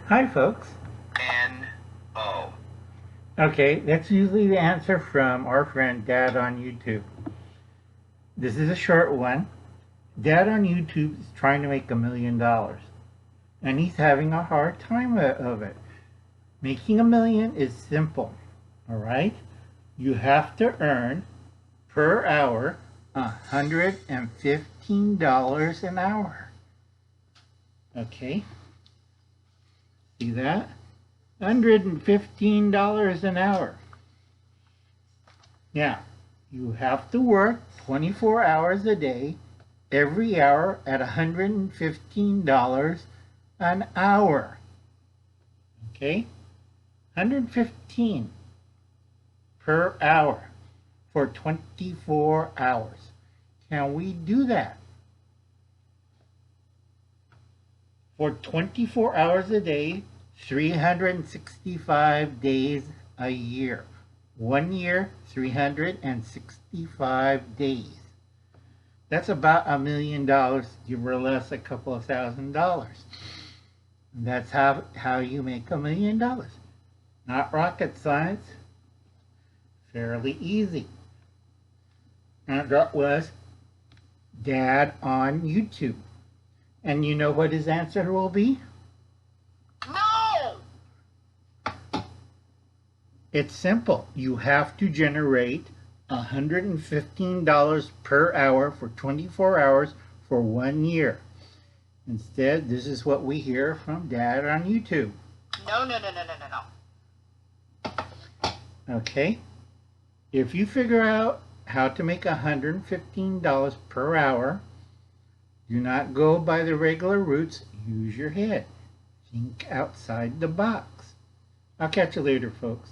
Hi, folks. N-O. Okay, that's usually the answer from our friend Dad on YouTube. This is a short one. Dad on YouTube is trying to make $1 million, and he's having a hard time of it. Making $1 million is simple, all right? You have to earn per hour $115 an hour. Okay, see that? $115 an hour. Now, you have to work 24 hours a day, every hour at $115 an hour. Okay? 115 per hour for 24 hours. Can we do that? For 24 hours a day, 365 days a year. 1 year, 365 days. That's about $1 million, give or less a couple of $1,000. That's how you make $1 million. Not rocket science. Fairly easy. And that was Dad on YouTube. And you know what his answer will be? No! It's simple. You have to generate $115 per hour for 24 hours for 1 year. Instead, this is what we hear from Dad on YouTube. No. Okay? If you figure out how to make $115 per hour, do not go by the regular routes. Use your head. Think outside the box. I'll catch you later, folks.